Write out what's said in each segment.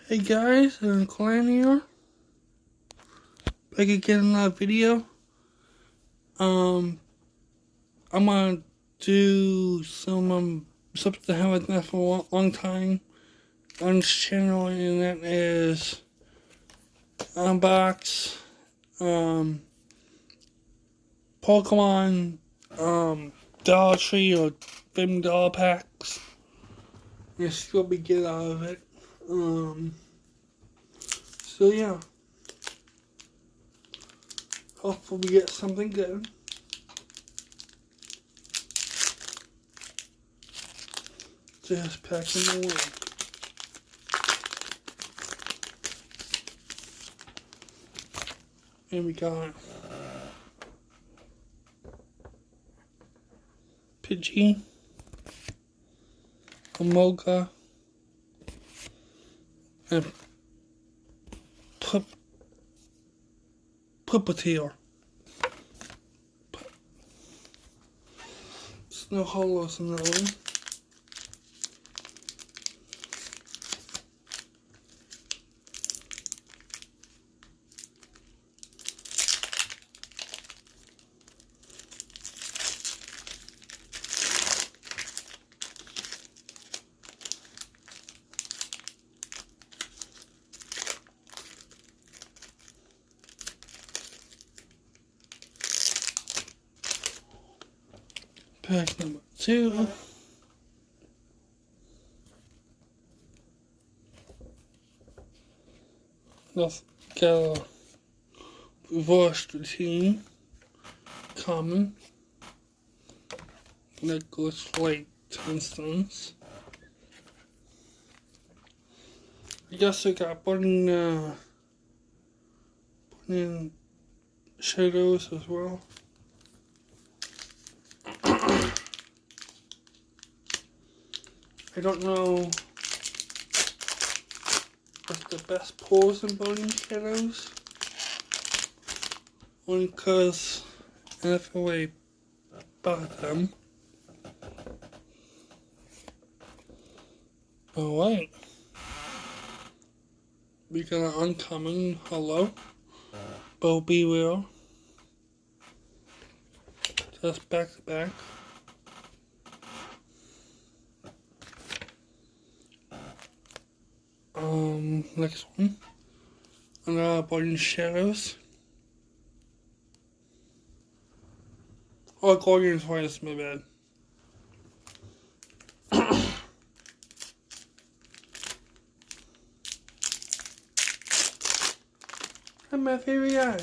Hey guys, Clan here. Back again in another video. I'm gonna do something I haven't done for a long time on this channel, and that is unbox Pokemon Dollar Tree or $50 packs. And see what we get out of it. So yeah. Hopefully we get something good. Just packing away. And we got Pidgey, Amoga, and Puppeteer. There's no holos in that one. Pack number 2. Let's get a reverse routine. Common. That goes like 10 stones. I guess I got putting in shadows as well. I don't know what's the best pose in building shadows. Only because I never really bought them. Alright. We got an uncommon hello. Bo Be Real. Just back to back. Next one. Another Building Shadows. Oh, Guardian's Voice, my bad. And my favorite guy.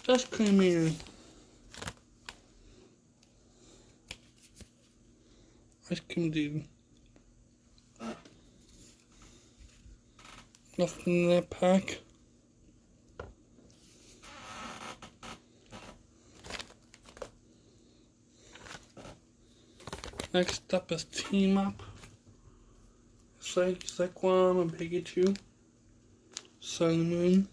Just creamy. Ice cream dude. Nothing in that pack. Next up is Team Up. Zekrom and Pikachu. Sun and Moon.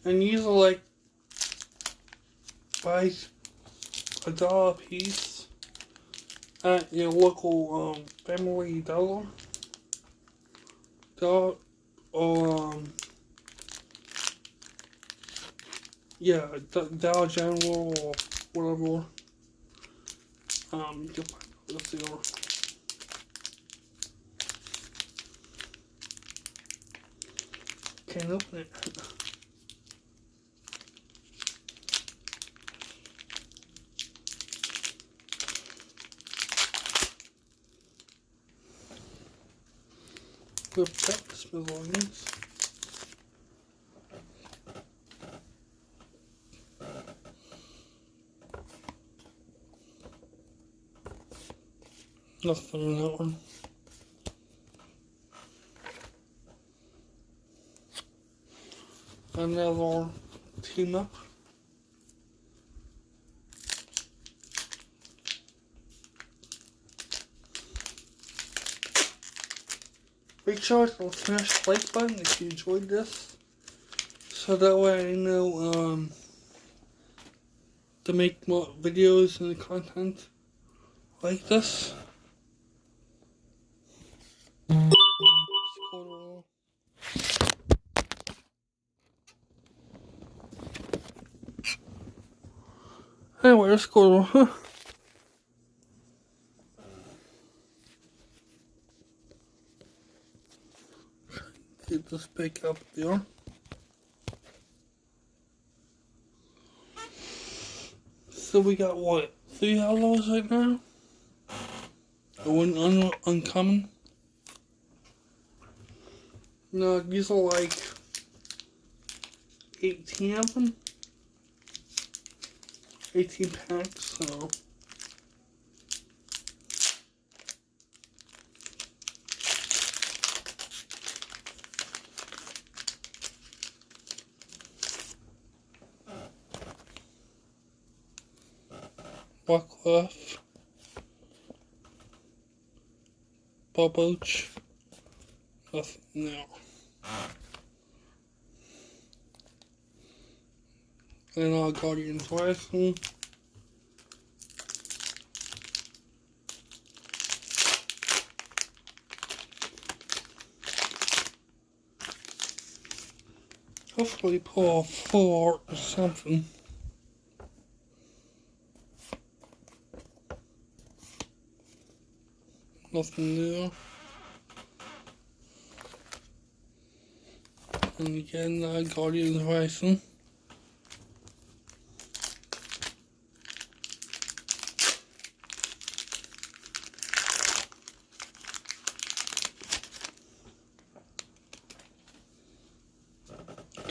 And these are like buy $1 a piece at your local Family Dollar. Or yeah, Dollar General or whatever. You can find this here. Can't open it. Flip up the belongings. Nothing in that one. Another Team Up. Make sure to smash the like button if you enjoyed this, so that way I know to make more videos and content like this. Squirrel. Anyway, a squirrel, huh? Get this back up there. So we got what? 3 hollows right now? One uncommon. No, these are like 18 of them. 18 packs, so. Buckcliff. Bubboach. Nothing there. And our Guardian's Rising. Hopefully pull a full art or something. Nothing there. And again, Guardian's Rising.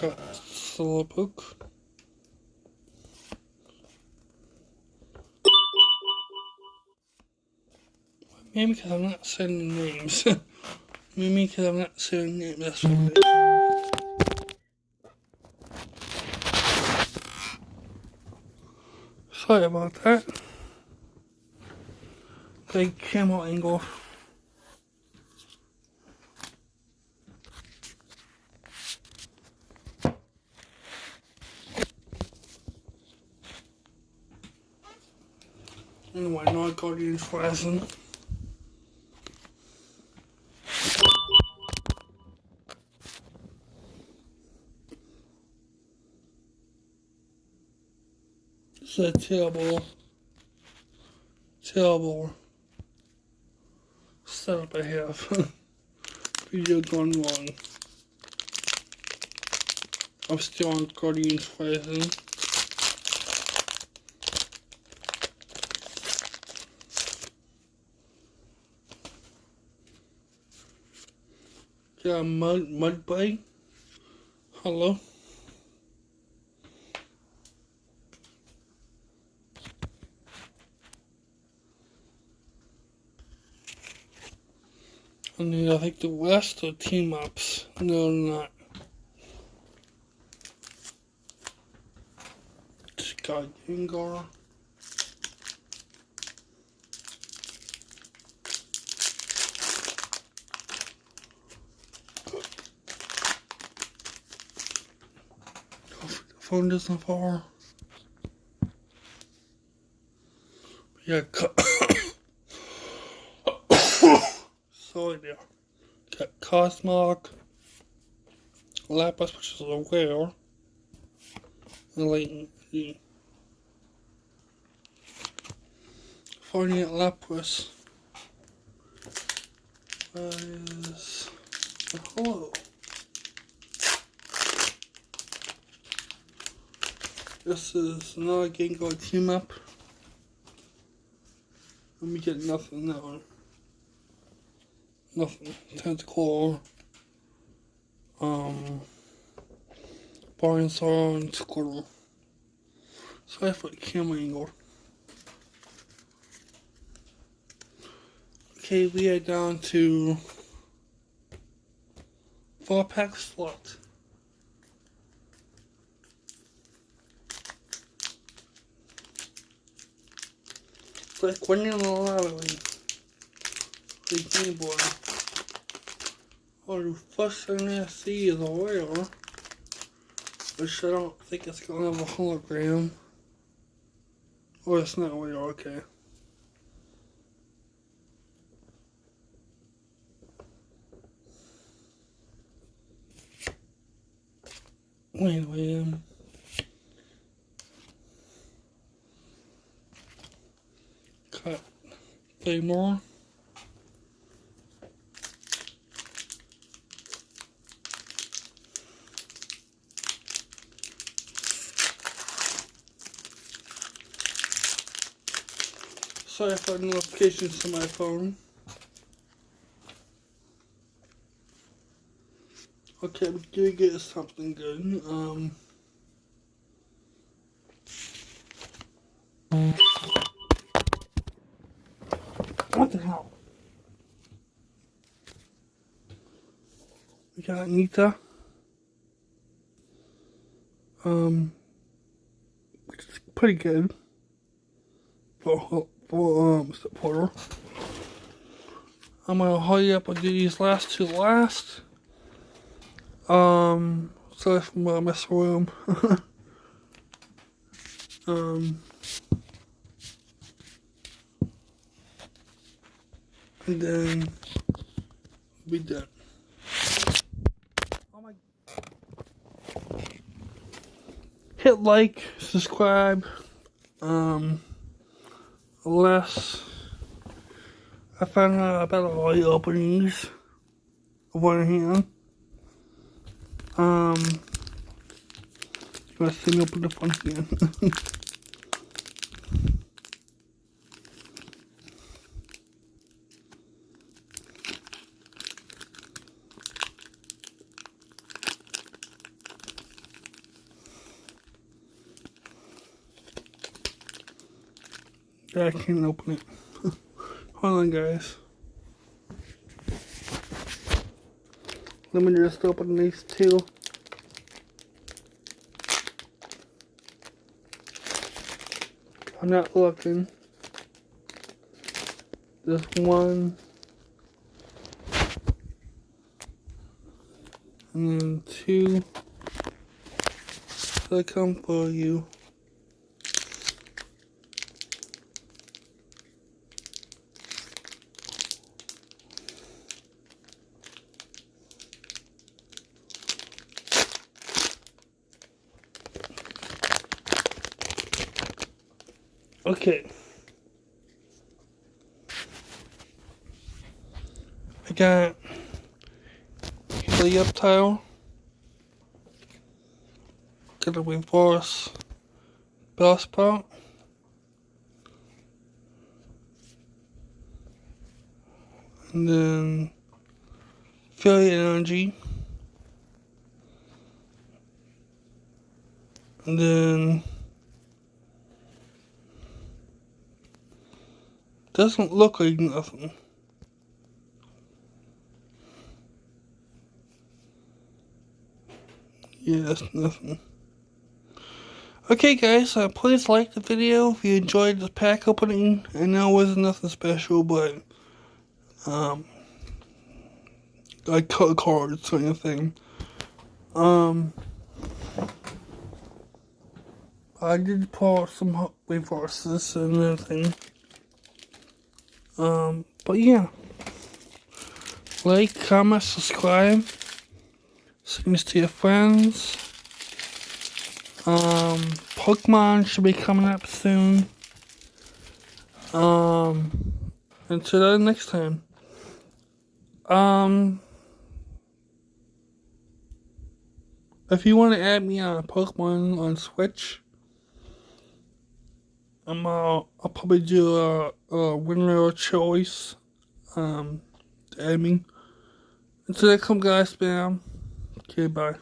Got Slowpoke. Maybe because I'm not saying the names. Maybe because I'm not saying names, that's what it is. Sorry about that. Big camera angle. Anyway, not Guardian's Rising. It's a terrible setup I have. Video gone wrong. I'm still on Guardian's Rising. Got a Mudbray. Hello. And then I think the rest are team ups. No, they're not. Just got Gengar. The phone doesn't fall. Yeah, sorry there. Got Cosmog, Lapras, which is a rare, and Latent. Finding at Lapras is hello. This is another Gengar team up. Let me get nothing now. Nothing. Tentacle. Barnsaur and Squirtle. Sorry for the camera angle. Okay, we are down to 4 packs left. It's like winning the lottery. The Game Boy. Oh, the first thing I see is a rare, which I don't think it's gonna have a hologram. Oh, it's not rare, okay. Anyway, cut 3 more. Sorry for the notifications to my phone. Okay, we do get something good. What the hell? We got Nita. Which is pretty good for supporter. I'm gonna hurry up and do these last two last. Sorry for my mess around. And then we'll be done. Oh my. Hit like, subscribe. Unless I found out about all the openings of one hand. You wanna see me open the fun hand? I can't open it. Hold on, guys. Let me just open these two. I'm not looking. There's one. And then two. They come for you. Okay. I got Helioptile. Got a reverse Bellsprout. And then Fairy Energy. And then doesn't look like nothing. Yeah, that's nothing. Okay, guys, please like the video if you enjoyed the pack opening. I know it wasn't nothing special, but I cut cards or anything. I did pull some reverses and everything. But yeah. Like, comment, subscribe. Send this to your friends. Pokemon should be coming up soon. Until the next time. If you want to add me on Pokemon on Switch, I'll probably do a winner choice. To add me. Until next time, guys, spam. Okay, bye.